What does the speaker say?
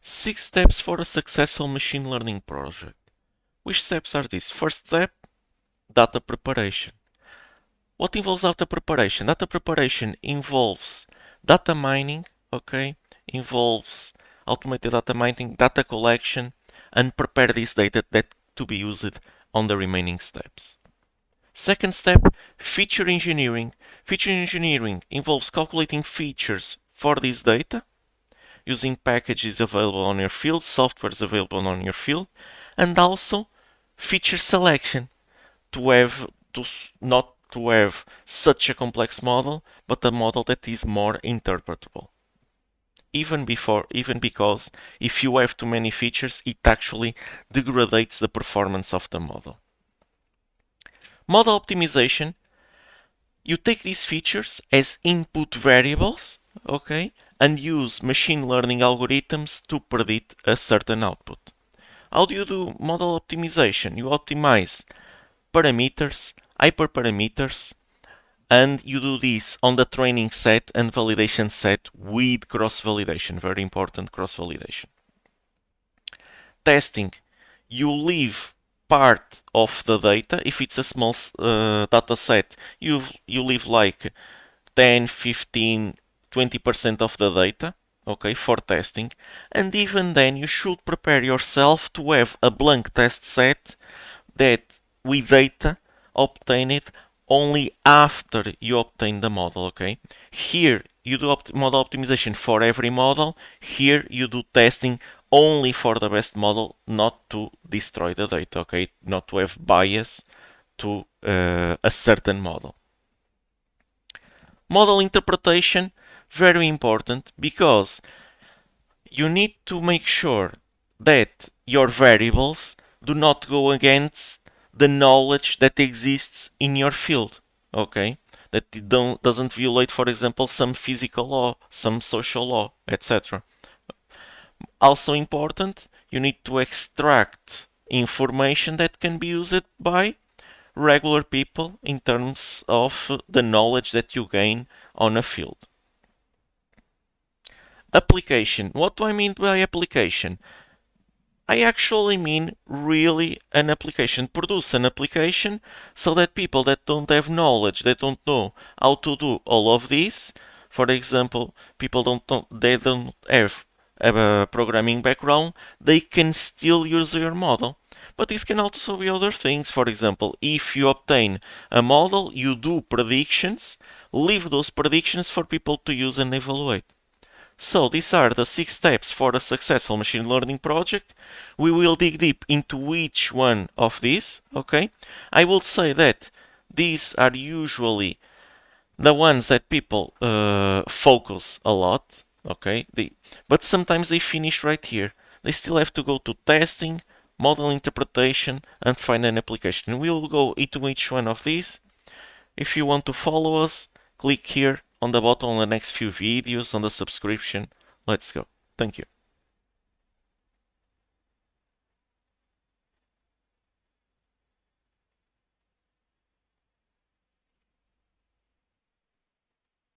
6 steps for a successful machine learning project. Which steps are these? First step, data preparation. What involves data preparation? Data preparation involves data mining, okay? Involves automated data mining, data collection, and prepare this data that to be used on the remaining steps. Second step, feature engineering. Feature engineering involves calculating features for this data using packages available on your field, softwares available on your field, and also feature selection to have not to have such a complex model, but a model that is more interpretable. Even because if you have too many features, it actually degrades the performance of the model. Model optimization, you take these features as input variables, okay, and use machine learning algorithms to predict a certain output. How do you do model optimization? You optimize parameters, hyperparameters, and you do this on the training set and validation set with cross-validation. Very important, cross-validation. Testing, you leave part of the data. If it's a small data set, you leave like 10, 15, 20% of the data, okay, for testing. And even then, you should prepare yourself to have a blank test set that with data obtained only after you obtain the model, okay? Here you do model optimization for every model. Here you do testing only for the best model, not to destroy the data, okay? Not to have bias to a certain model. Model interpretation, very important, because you need to make sure that your variables do not go against the knowledge that exists in your field, okay? That it doesn't violate, for example, some physical law, some social law, etc. Also important, you need to extract information that can be used by regular people in terms of the knowledge that you gain on a field. Application. What do I mean by application? I actually mean really an application. Produce an application so that people that don't have knowledge, that don't know how to do all of this, for example, people they don't have a programming background, they can still use your model. But this can also be other things. For example, if you obtain a model, you do predictions, leave those predictions for people to use and evaluate. So these are the 6 steps for a successful machine learning project. We will dig deep into each one of these, okay? I will say that these are usually the ones that people focus a lot, okay? But sometimes they finish right here. They still have to go to testing, model interpretation, and find an application. We will go into each one of these. If you want to follow us, click here on the bottom on the next few videos on the subscription. Let's go. Thank you.